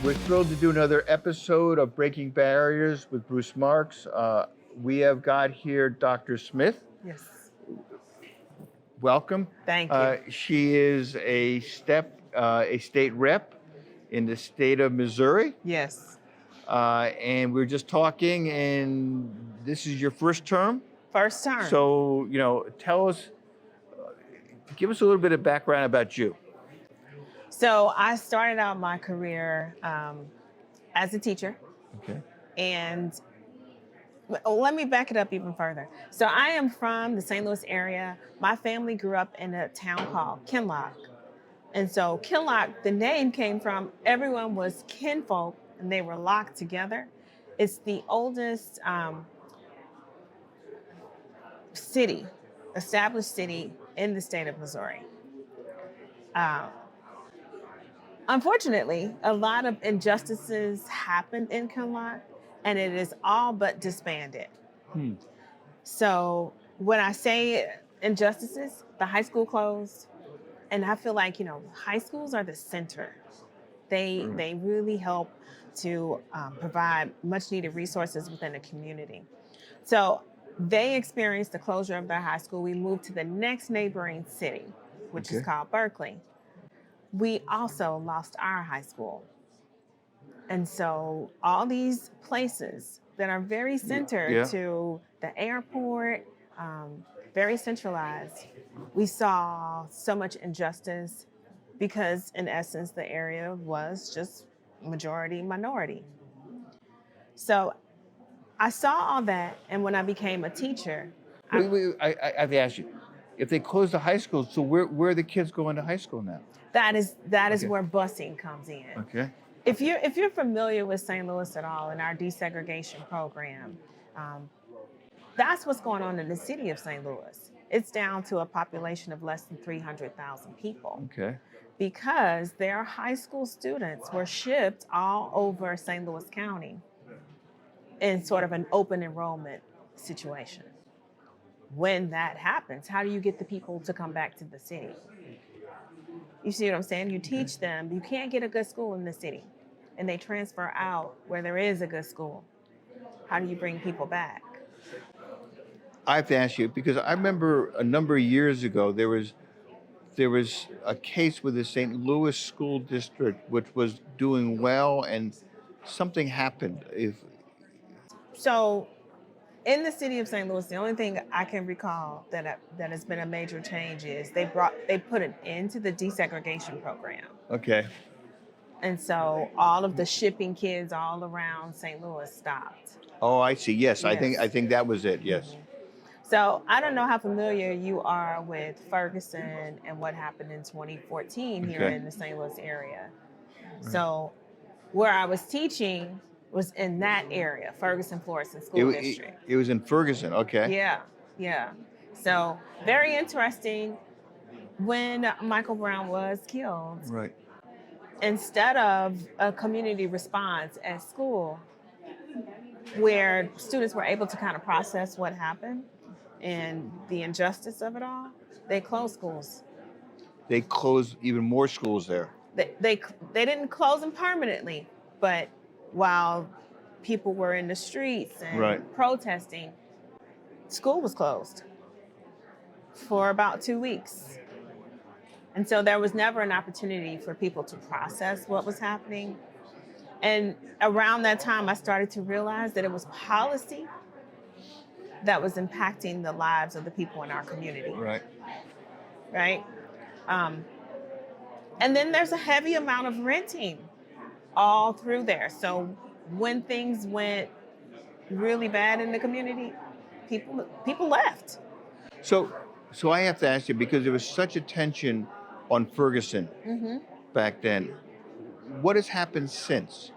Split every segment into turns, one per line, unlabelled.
We're thrilled to do another episode of Breaking Barriers with Bruce Marks. We have got here Dr. Smith.
Yes.
Welcome.
Thank you.
She is a state rep in the state of Missouri.
Yes.
And we were just talking, and this is your first term.
First term.
So, tell us, give us a little bit of background about you.
So I started out my career as a teacher.
Okay.
And let me back it up even further. So I am from the St. Louis area. My family grew up in a town called Kinloch. And so Kinloch, the name came from everyone was kinfolk and they were locked together. It's the oldest established city in the state of Missouri. Unfortunately, a lot of injustices happened in Kinloch, and it is all but disbanded. So when I say injustices, the high school closed, and I feel like, high schools are the center. They really help to provide much needed resources within the community. So they experienced the closure of their high school. We moved to the next neighboring city, which is called Berkeley. We also lost our high school. And so all these places that are very centered to the airport, very centralized, we saw so much injustice because in essence, the area was just majority minority. So I saw all that. And when I became a teacher,
Wait, I have to ask you, if they closed the high school, so where are the kids going to high school now?
that is where busing comes in.
Okay.
If you're familiar with St. Louis at all in our desegregation program, that's what's going on in the city of St. Louis. It's down to a population of less than 300,000 people.
Okay.
Because their high school students were shipped all over St. Louis County in sort of an open enrollment situation. When that happens, how do you get the people to come back to the city? You see what I'm saying? You teach them, you can't get a good school in the city, and they transfer out where there is a good school. How do you bring people back?
I have to ask you, because I remember a number of years ago, there was a case with the St. Louis school district, which was doing well, and something happened.
So in the city of St. Louis, the only thing I can recall that has been a major change is they put an end to the desegregation program.
Okay.
And so all of the shipping kids all around St. Louis stopped.
Oh, I see. Yes. I think that was it. Yes.
So I don't know how familiar you are with Ferguson and what happened in 2014 here in the St. Louis area. So where I was teaching was in that area, Ferguson, Florissant School District.
It was in Ferguson. Okay.
Yeah. So very interesting. When Michael Brown was killed,
Right.
instead of a community response at school where students were able to kind of process what happened and the injustice of it all, they closed schools.
They closed even more schools there.
They didn't close them permanently, but while people were in the streets and protesting, school was closed for about 2 weeks. And so there was never an opportunity for people to process what was happening. And around that time, I started to realize that it was policy that was impacting the lives of the people in our community. Right? And then there's a heavy amount of renting all through there. So when things went really bad in the community, people left.
So I have to ask you, because there was such a tension on Ferguson back then, what has happened since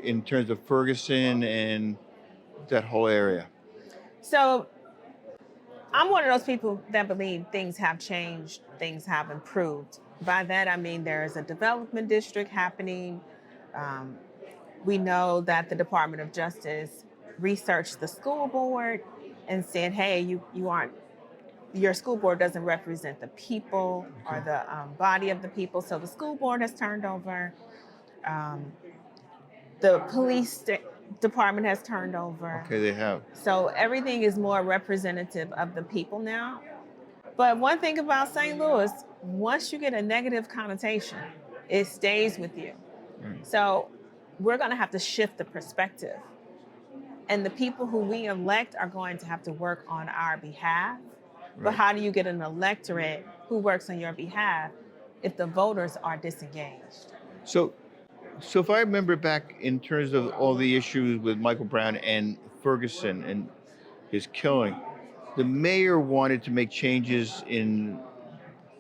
in terms of Ferguson and that whole area?
So I'm one of those people that believe things have changed, things have improved. By that, I mean there's a development district happening. We know that the Department of Justice researched the school board and said, hey, your school board doesn't represent the people or the body of the people. So the school board has turned over. Um, the department has turned over.
Okay, they have.
So everything is more representative of the people now. But one thing about St. Louis, once you get a negative connotation, it stays with you.
Mm.
So we're going to have to shift the perspective. And the people who we elect are going to have to work on our behalf. But
Right.
how do you get an electorate who works on your behalf if the voters are disengaged?
So if I remember back in terms of all the issues with Michael Brown and Ferguson and his killing, the mayor wanted to make changes in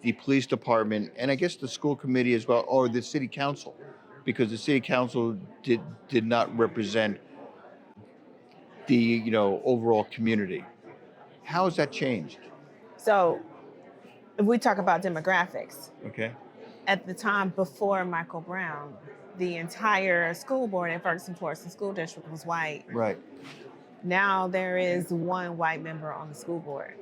the police department and I guess the school committee as well, or the city council, because the city council did not represent the overall community. How has that changed?
So if we talk about demographics,
Okay.
at the time before Michael Brown, the entire school board in Ferguson Forest School District was white.
Right.
Now there is one white member on the school board.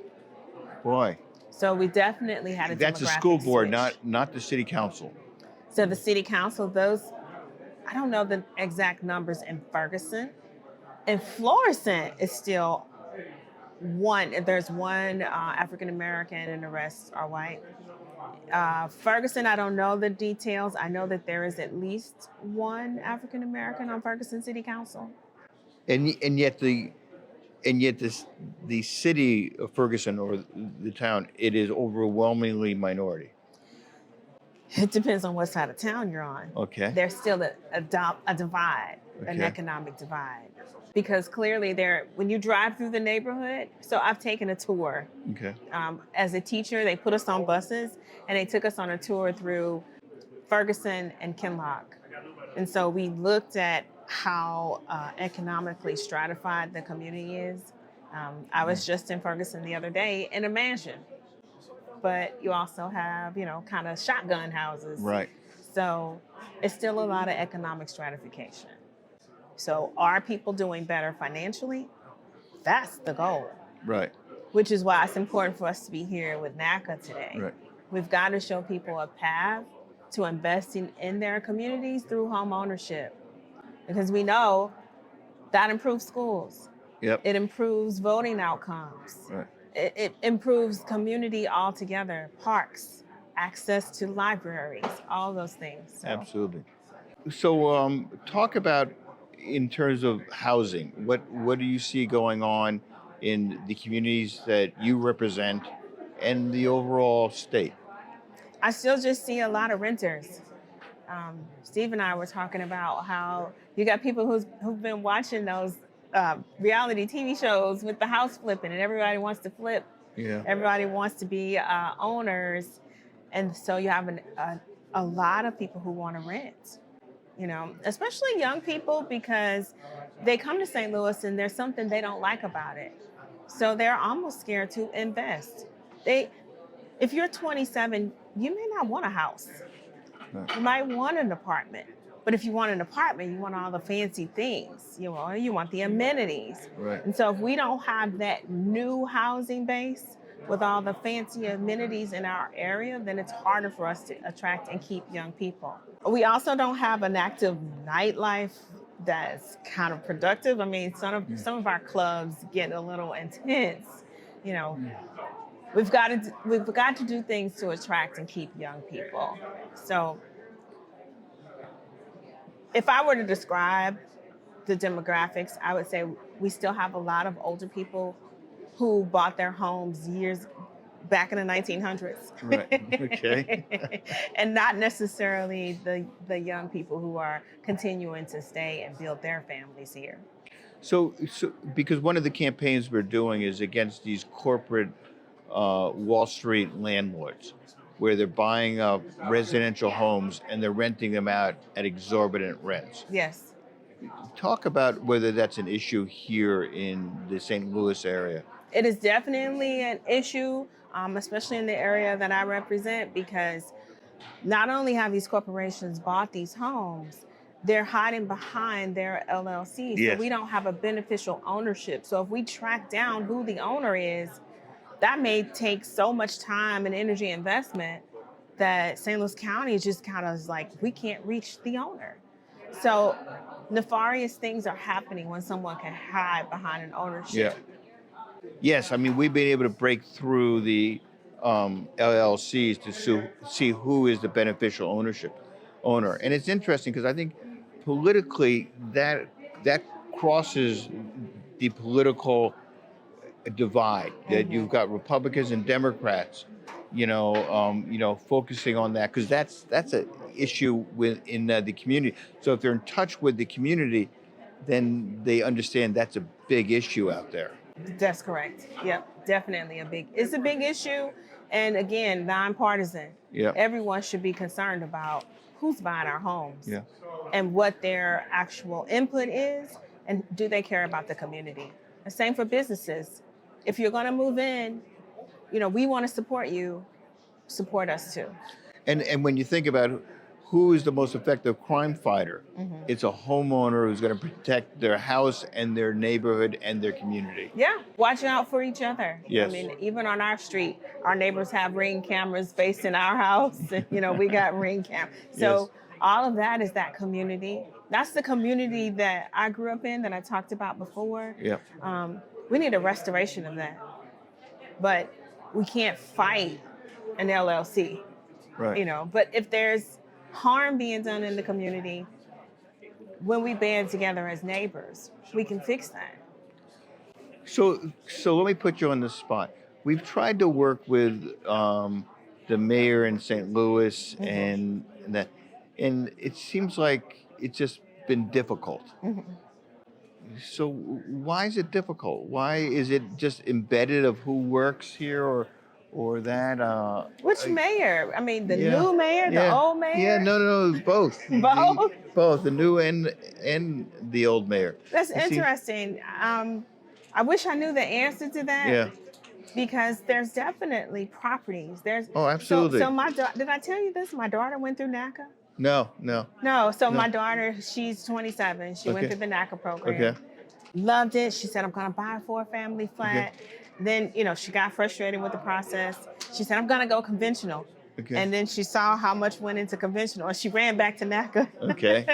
Why?
So we definitely had a
That's the
demographic
school board,
switch.
not the city council.
So the city council, I don't know the exact numbers in Ferguson. In Florissant, it's still there's one African American and the rest are white. Ferguson, I don't know the details. I know that there is at least one African American on Ferguson City Council.
And yet the city of Ferguson, or the town, it is overwhelmingly minority.
It depends on what side of town you're on.
Okay.
There's still a divide, an
Okay.
economic divide. Because clearly when you drive through the neighborhood, so I've taken a tour.
Okay.
As a teacher, they put us on buses and they took us on a tour through Ferguson and Kinloch. And so we looked at how economically stratified the community is. I was just in Ferguson the other day in a mansion, but you also have, kind of shotgun houses.
Right.
So it's still a lot of economic stratification. So are people doing better financially? That's the goal.
Right.
Which is why it's important for us to be here with NACA today.
Right.
We've got to show people a path to investing in their communities through home ownership. Because we know that improves schools.
Yep.
It improves voting outcomes.
Right.
It improves community altogether, parks, access to libraries, all those things. So.
Absolutely. So talk about, in terms of housing, what do you see going on in the communities that you represent and the overall state?
I still just see a lot of renters. Steve and I were talking about how you got people who've been watching those reality TV shows with the house flipping, and everybody wants to flip.
Yeah.
Everybody wants to be owners, and so you have a lot of people who want to rent. Especially young people, because they come to St. Louis and there's something they don't like about it. So they're almost scared to invest. If you're 27, you may not want a house.
Right.
You might want an apartment. But if you want an apartment, you want all the fancy things. You want the amenities.
Right.
And so if we don't have that new housing base with all the fancy amenities in our area, then it's harder for us to attract and keep young people. We also don't have an active nightlife that's kind of productive. I mean, some of our clubs get a little intense. We've got to do things to attract and keep young people. So if I were to describe the demographics, I would say we still have a lot of older people who bought their homes years back in the 1900s.
Right. Okay.
And not necessarily the young people who are continuing to stay and build their families here.
So because one of the campaigns we're doing is against these corporate Wall Street landlords, where they're buying up residential homes and they're renting them out at exorbitant rents.
Yes.
Talk about whether that's an issue here in the St. Louis area.
It is definitely an issue, especially in the area that I represent, because not only have these corporations bought these homes, they're hiding behind their LLCs.
Yes.
So we don't have a beneficial ownership. So if we track down who the owner is, that may take so much time and energy investment that St. Louis County is just kind of like, we can't reach the owner. So nefarious things are happening when someone can hide behind an
Yeah.
ownership.
Yes, I mean, we've been able to break through the LLCs to see who is the beneficial owner, and it's interesting because I think politically that crosses the political divide. That
Hmm.
you've got Republicans and Democrats, focusing on that because that's a issue within the community. So if they're in touch with the community, then they understand that's a big issue out there.
That's correct. Yep, definitely it's a big issue. And again, nonpartisan.
Yeah,
Everyone should be concerned about who's buying our homes
yeah.
and what their actual input is, and do they care about the community. The same for businesses. If you're going to move in, we want to support you, support us too.
And when you think about who is the most effective crime fighter,
Hmm.
it's a homeowner who's going to protect their house and their neighborhood and their community.
Yeah, watching out for each other. I
Yes.
mean, even on our street, our neighbors have ring cameras facing our house, and we got ring cameras. So all of that is that community. That's the community that I grew up in, that I talked about before.
Yeah.
We need a restoration of that, but we can't fight an LLC.
Right.
But if there's harm being done in the community, when we band together as neighbors, we can fix that.
So let me put you on the spot. We've tried to work with the mayor in St. Louis
Hmm.
and that, and it seems like it's just been difficult.
Hmm.
So why is it difficult? Why is it just embedded of who works here or that?
Which mayor? I mean, the
Yeah,
new mayor, the
yeah,
old mayor?
yeah. No, both.
Both?
Both the new and the old mayor.
That's
It seems-
interesting. I wish I knew the answer to that.
Yeah.
Because there's definitely properties.
Oh, absolutely.
So my did I tell you this? My daughter went through NACA.
No.
No, so
No.
my daughter, she's 27. She went
Okay.
through the NACA program.
Okay.
Loved it. She said, I'm going to buy a 4-family flat. Then, she got frustrated with the process. She said, I'm going to go conventional.
Okay.
And then she saw how much went into conventional, and she ran back to NACA.
Okay.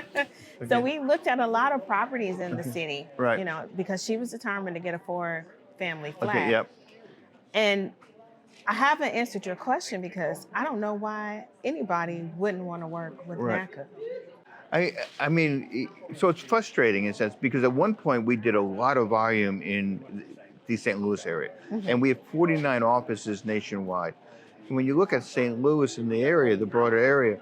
So
Okay.
we looked at a lot of properties in the city,
Right.
because she was determined to get a 4-family flat.
Okay. Yep.
And I haven't answered your question because I don't know why anybody wouldn't want to work with
Right.
NACA.
I mean, so it's frustrating in a sense because at one point we did a lot of volume in the St. Louis area, and we have 49 offices nationwide. And when you look at St. Louis in the area, the broader area,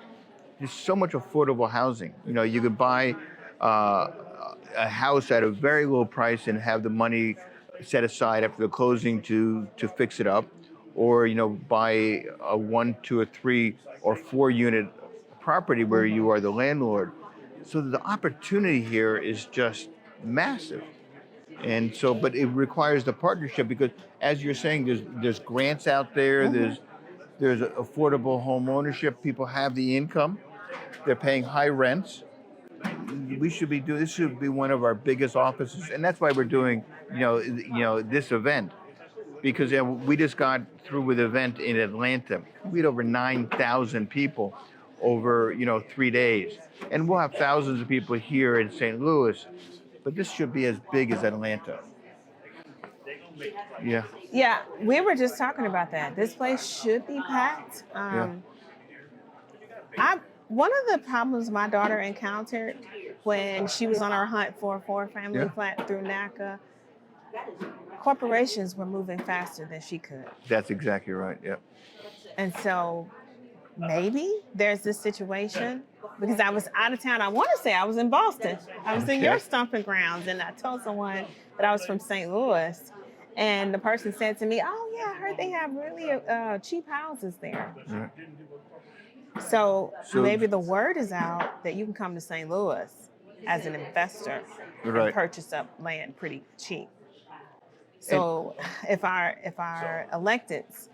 there's so much affordable housing. You could buy a house at a very low price and have the money set aside after the closing to fix it up, or buy a 1, 2, or 3, or 4 unit property where you are the landlord. So the opportunity here is just massive. And so, but it requires the partnership because, as you're saying, there's grants out there. There's affordable home ownership. People have the income. They're paying high rents. This should be one of our biggest offices, and that's why we're doing this event, because we just got through with an event in Atlanta. We had over 9,000 people over 3 days, and we'll have thousands of people here in St. Louis, but this should be as big as Atlanta. Yeah.
Yeah, we were just talking about that. This place should be packed. One of the problems my daughter encountered when she was on her hunt for a 4-family
Yeah.
flat through NACA, corporations were moving faster than she could.
That's exactly right. Yeah.
And so maybe there's this situation, because I was out of town. I want to say I was in Boston. I was in
Okay.
your stomping grounds, and I told someone that I was from St. Louis. And the person said to me, oh, yeah, I heard they have really cheap houses there.
Right.
So
So-
maybe the word is out that you can come to St. Louis as an investor
Right.
and purchase up land pretty cheap. So if our electeds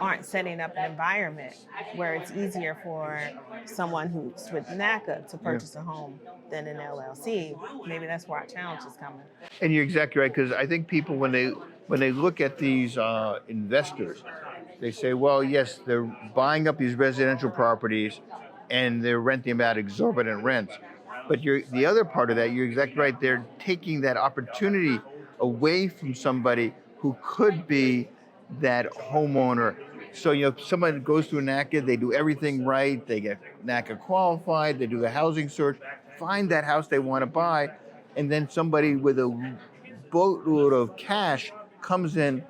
aren't setting up an environment where it's easier for someone who's with NACA to purchase a home than an LLC, maybe that's where our challenge is coming.
And you're exactly right, because I think people, when they look at these investors, they say, well, yes, they're buying up these residential properties and they're renting them at exorbitant rents. But the other part of that, you're exactly right. They're taking that opportunity away from somebody who could be that homeowner. So, someone goes through NACA, they do everything right, they get NACA qualified, they do the housing search, find that house they want to buy, and then somebody with a boatload of cash comes in,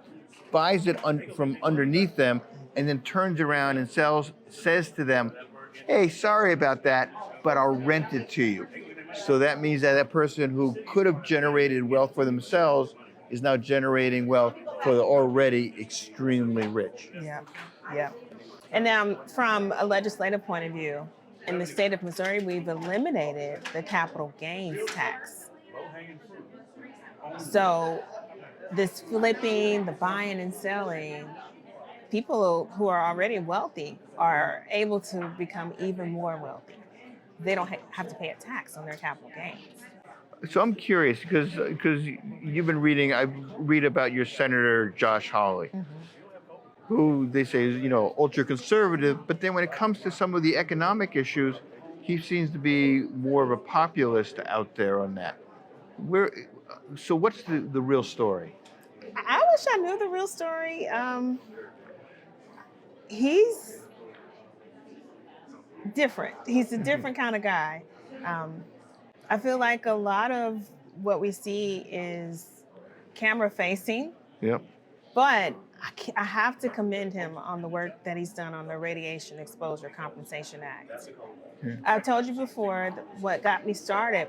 buys it from underneath them, and then turns around and says to them, "Hey, sorry about that, but I'll rent it to you." So that means that person who could have generated wealth for themselves is now generating wealth for the already extremely rich.
Yeah, yeah. And now, from a legislative point of view, in the state of Missouri, we've eliminated the capital gains tax. So, this flipping, the buying and selling, people who are already wealthy are able to become even more wealthy. They don't have to pay a tax on their capital gains.
So I'm curious because you've been reading. I read about your Senator Josh Hawley, who they say is ultra conservative, but then when it comes to some of the economic issues, he seems to be more of a populist out there on that. Where, so what's the real story?
I wish I knew the real story. He's different. He's a different kind of guy. Um, I feel like a lot of what we see is camera facing,
Yep.
but I have to commend him on the work that he's done on the Radiation Exposure Compensation Act.
Yeah.
I've told you before, what got me started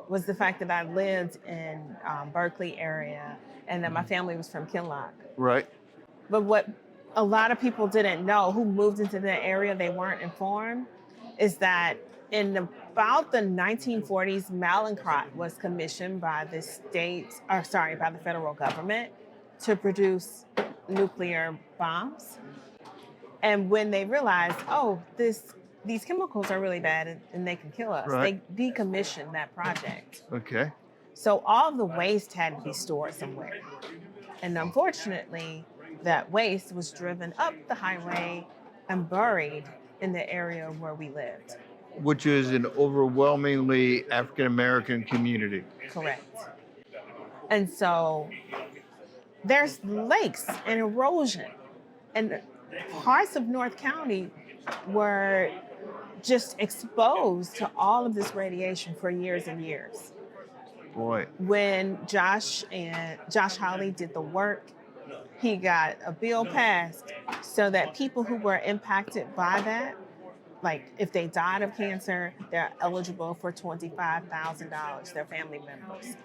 was the fact that I lived in Berkeley area and that my family was from Kinloch.
Right.
But what a lot of people didn't know who moved into the area, they weren't informed, is that in about the 1940s, Mallinckrodt was commissioned by the by the federal government to produce nuclear bombs. And when they realized, these chemicals are really bad and they can kill us,
Right.
they decommissioned that project.
Okay.
So all of the waste had to be stored somewhere. And unfortunately, that waste was driven up the highway and buried in the area where we lived.
Which is an overwhelmingly African American community.
Correct. And so there's lakes and erosion. And parts of North County were just exposed to all of this radiation for years and years.
Boy.
When Josh Hawley did the work, he got a bill passed so that people who were impacted by that, like if they died of cancer, they're eligible for $25,000, their family members.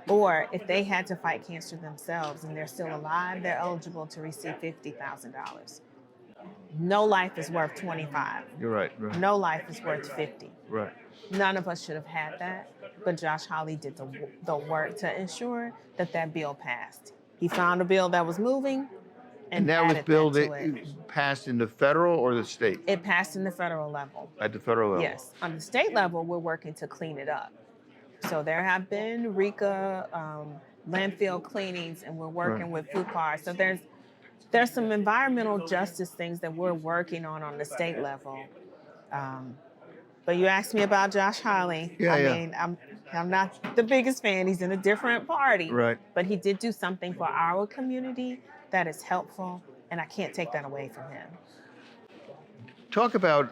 Or if they had to fight cancer themselves and they're still alive, they're eligible to receive $50,000. No life is worth 25.
You're right. Right.
No life is worth 50.
Right.
None of us should have had that, but Josh Hawley did the work to ensure that bill passed. He found a bill that was moving, and
that was
added
bill
that to
that
it.
passed in the federal or the state?
It passed in the federal level.
At the federal level.
Yes. On the state level, we're working to clean it up. So there have been RECA landfill cleanings, and we're working with FUPAR. So there's some environmental justice things that we're working on the state level. But you asked me about Josh Hawley. I mean, I'm not the biggest fan. He's in a different party.
Right.
But he did do something for our community that is helpful, and I can't take that away from him.
Talk about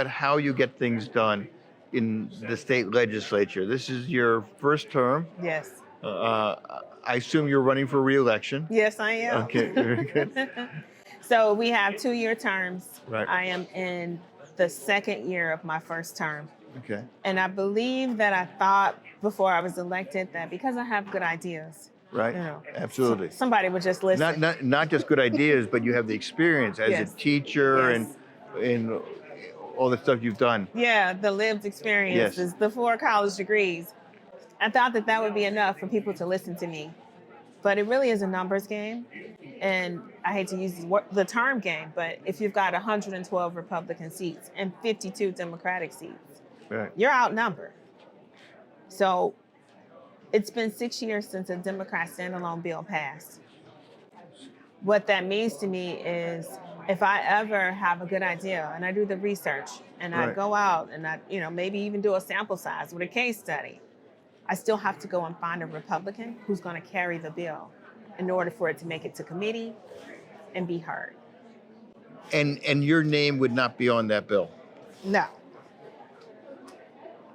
how you get things done in the state legislature. This is your first term.
Yes.
I assume you're running for re-election.
Yes, I am.
Okay, very good.
So we have 2-year terms.
Right.
I am in the second year of my first term.
Okay.
And I believe that I thought before I was elected that because I have good ideas,
Right. Absolutely.
somebody would just listen.
Not just good ideas, but you have the experience as
Yes.
a teacher
Yes.
and all the stuff you've done.
Yeah, the lived experiences, the 4 college degrees. I thought that would be enough for people to listen to me. But it really is a numbers game. And I hate to use the term game, but if you've got 112 Republican seats and 52 Democratic seats,
Right.
you're outnumbered. So it's been 6 years since a Democrat standalone bill passed. What that means to me is if I ever have a good idea and I do the research and I
Right.
go out and I, maybe even do a sample size with a case study, I still have to go and find a Republican who's going to carry the bill in order for it to make it to committee and be heard.
And your name would not be on that bill.
No,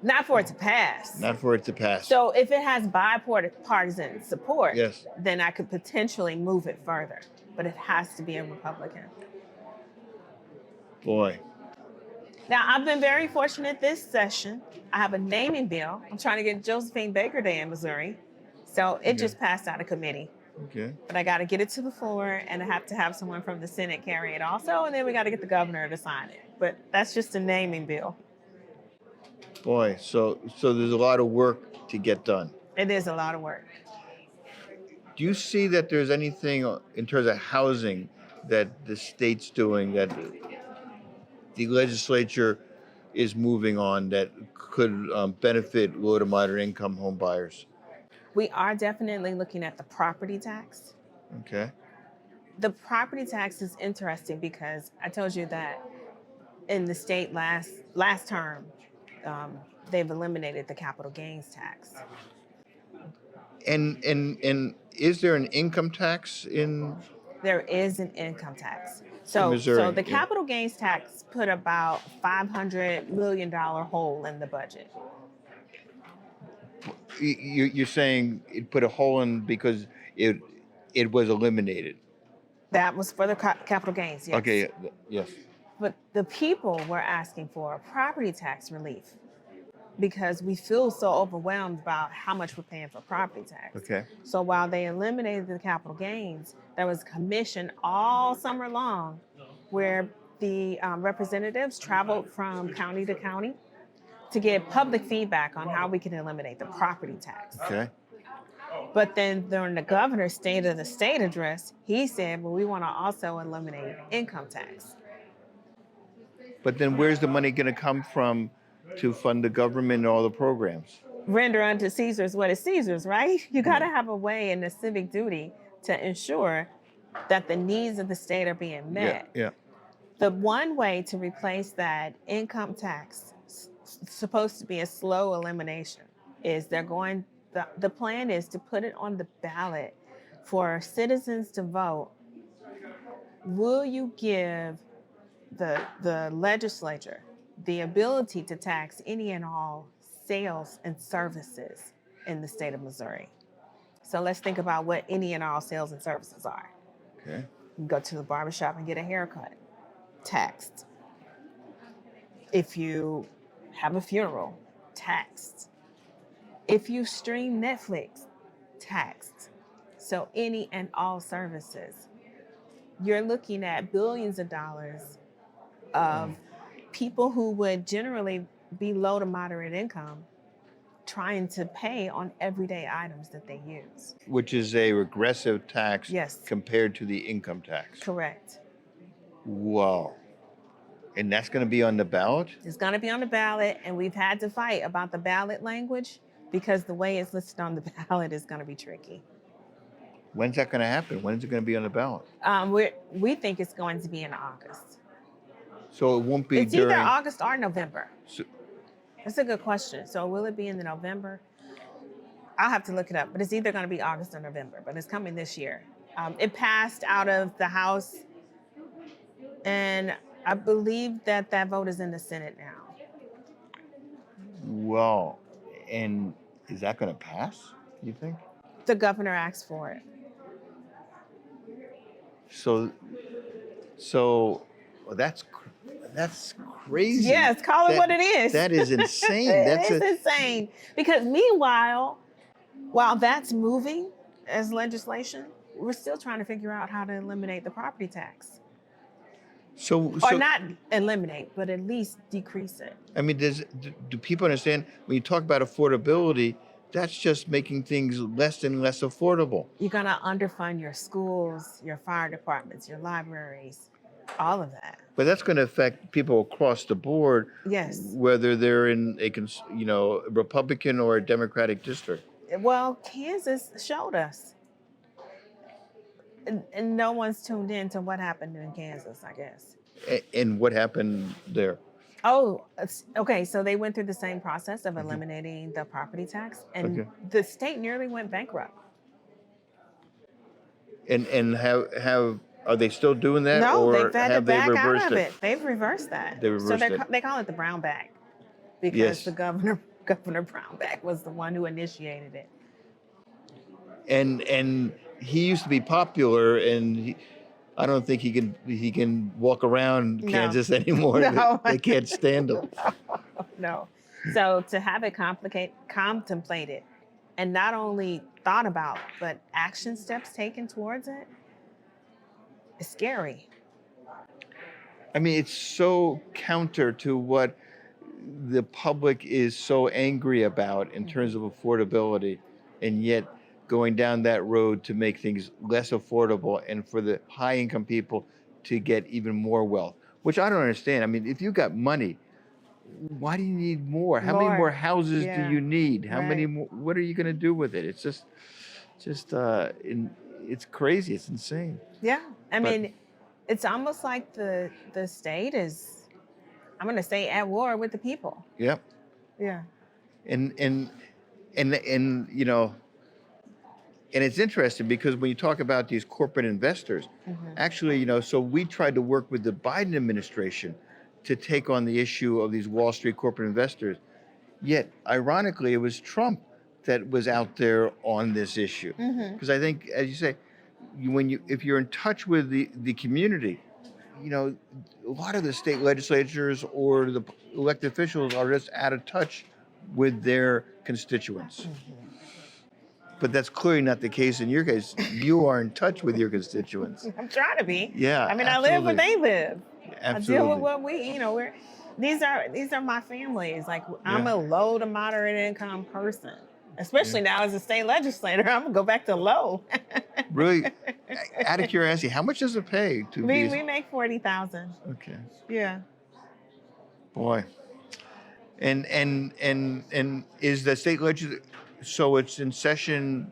not for it to pass.
Not for it to pass.
So if it has bipartisan support,
Yes.
then I could potentially move it further. But it has to be a Republican.
Boy.
Now, I've been very fortunate this session. I have a naming bill. I'm trying to get Josephine Baker Day in Missouri. So it just passed out of committee.
Okay.
But I got to get it to the floor, and I have to have someone from the Senate carry it also, and then we got to get the governor to sign it. But that's just a naming bill.
Boy, so there's a lot of work to get done.
It is a lot of work.
Do you see that there's anything in terms of housing that the state's doing, that the legislature is moving on, that could benefit low to moderate income home buyers?
We are definitely looking at the property tax.
Okay.
The property tax is interesting because I told you that in the state last term, they've eliminated the capital gains tax.
And is there an income tax in?
There is an income tax. So
Missouri,
the
yeah.
capital gains tax put about $500 million hole in the budget.
You're saying it put a hole in because it was eliminated.
That was for the capital gains, yes.
Okay. Yes.
But the people were asking for property tax relief because we feel so overwhelmed about how much we're paying for property tax.
Okay.
So while they eliminated the capital gains, there was a commission all summer long where the representatives traveled from county to county to get public feedback on how we can eliminate the property tax.
Okay.
But then during the governor's State of the State address, he said, well, we want to also eliminate income tax.
But then where's the money going to come from to fund the government and all the programs?
Render unto Caesar's what is Caesar's, right? You got to have a way in the civic duty to ensure that the needs of the state are being met.
Yeah.
The one way to replace that income tax, supposed to be a slow elimination, is the plan is to put it on the ballot for citizens to vote. Will you give the legislature the ability to tax any and all sales and services in the state of Missouri? So let's think about what any and all sales and services are.
Okay.
You go to the barbershop and get a haircut, taxed. If you have a funeral, taxed. If you stream Netflix, taxed. So any and all services. You're looking at billions of dollars of people who would generally be low to moderate income trying to pay on everyday items that they use.
Which is a regressive tax
Yes.
compared to the income tax.
Correct.
Wow. And that's going to be on the ballot?
It's going to be on the ballot, and we've had to fight about the ballot language because the way it's listed on the ballot is going to be tricky.
When's that going to happen? When is it going to be on the ballot?
We think it's going to be in August.
So it won't be
It's
during...
either August or November.
So,
That's a good question. So will it be in the November? I'll have to look it up, but it's either going to be August or November, but it's coming this year. It passed out of the House, and I believe that vote is in the Senate now.
well, and is that going to pass, you think?
The governor asked for it.
So well, that's crazy.
Yes, call it what it is.
That is insane.
It is insane. Because meanwhile, while that's moving as legislation, we're still trying to figure out how to eliminate the property tax. Or not eliminate, but at least decrease it.
I mean, do people understand when you talk about affordability, that's just making things less and less affordable.
You're going to underfund your schools, your fire departments, your libraries, all of that.
But that's going to affect people across the board,
Yes.
whether they're in a Republican or a Democratic district.
Well, Kansas showed us. and no one's tuned in to what happened in Kansas, I guess.
And what happened there?
Oh, okay. So they went through the same process of eliminating the property tax, and the state nearly went bankrupt.
And have are they still doing that?
No,
or
they've had to
have they
back out
reversed
of
it?
it. They've reversed that.
They reversed it.
They call it the Brown Bag because
Yes.
the Governor Brownback was the one who initiated it.
And he used to be popular, and I don't think he can walk around
No.
Kansas anymore.
No.
They can't stand him.
No. So to have it contemplated, and not only thought about, but action steps taken towards it, it's scary.
I mean, it's so counter to what the public is so angry about in terms of affordability, and yet going down that road to make things less affordable and for the high income people to get even more wealth, which I don't understand. I mean, if you got money, why do you need more? How many more houses do you need? How many more? What are you going to do with it? It's just it's crazy. It's insane.
Yeah. I mean, it's almost like the state is, I'm going to say, at war with the people.
Yep.
Yeah.
And you know, and it's interesting because when you talk about these corporate investors, actually, you know, so we tried to work with the Biden administration to take on the issue of these Wall Street corporate investors. Yet, ironically, it was Trump that was out there on this issue. Because I think, as you say, if you're in touch with the community, you know, a lot of the state legislatures or the elected officials are just out of touch with their constituents. But that's clearly not the case in your case. You are in touch with your constituents.
I'm trying to be.
Yeah.
I mean,
absolutely.
I live where they live.
Absolutely.
I deal with what we, you know, these are my families. Like, I'm a low to moderate income person, especially now as a state legislator. I'm gonna go back to low.
Really, out of curiosity, how much does it pay to be?
We make $40,000.
Okay.
Yeah.
Boy. And is the state legislature, so it's in session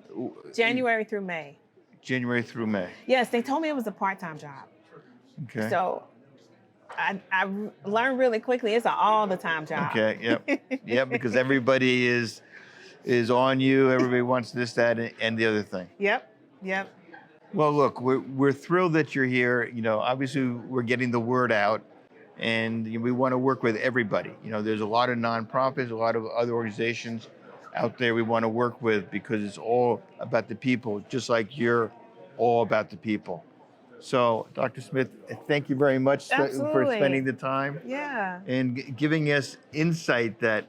January through May.
January through May.
Yes, they told me it was a part-time job.
Okay.
So I learned really quickly it's an all-the-time job.
Okay. Yep. Yep. Because everybody is on you. Everybody wants this, that, and the other thing.
Yep.
Well, look, we're thrilled that you're here. You know, obviously we're getting the word out, and we want to work with everybody. You know, there's a lot of nonprofits, a lot of other organizations out there we want to work with because it's all about the people, just like you're all about the people. So, Dr. Smith, thank you very much for spending the time.
Yeah.
And giving us insight that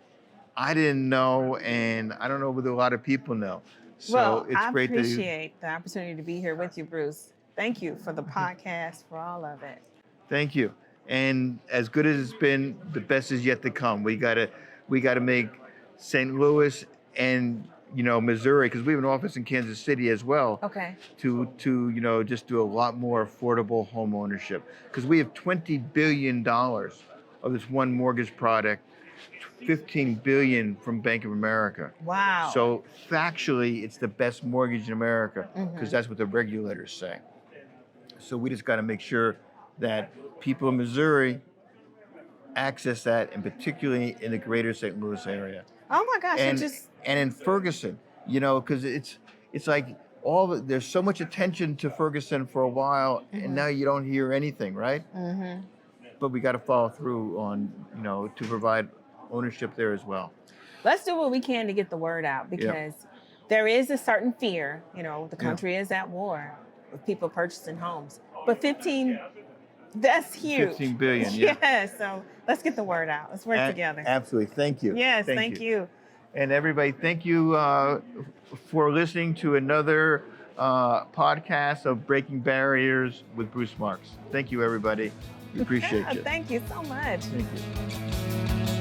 I didn't know, and I don't know whether a lot of people know. So
well,
it's great
I appreciate the opportunity to be here with you, Bruce. Thank you for the podcast, for all of it.
Thank you. And as good as it's been, the best is yet to come. We gotta make St. Louis and, you know, Missouri, because we have an office in Kansas City as well.
Okay.
To you know, just do a lot more affordable home ownership, because we have $20 billion of this one mortgage product, $15 billion from Bank of America.
Wow.
So factually, it's the best mortgage in America, because that's what the regulators say. So we just got to make sure that people in Missouri access that, and particularly in the greater St. Louis area.
Oh my gosh!
And in Ferguson, you know, because it's like there's so much attention to Ferguson for a while, and now you don't hear anything, right? But we got to follow through on, you know, to provide ownership there as well.
Let's do what we can to get the word out, because there is a certain fear. You know, the country is at war with people purchasing homes, but 15. That's huge.
15 billion, yeah.
Yeah, so let's get the word out. Let's work together.
Absolutely. Thank you.
Yes, thank you.
And everybody, thank you for listening to another podcast of Breaking Barriers with Bruce Marks. Thank you, everybody. We appreciate you.
Thank you so much.
Thank you.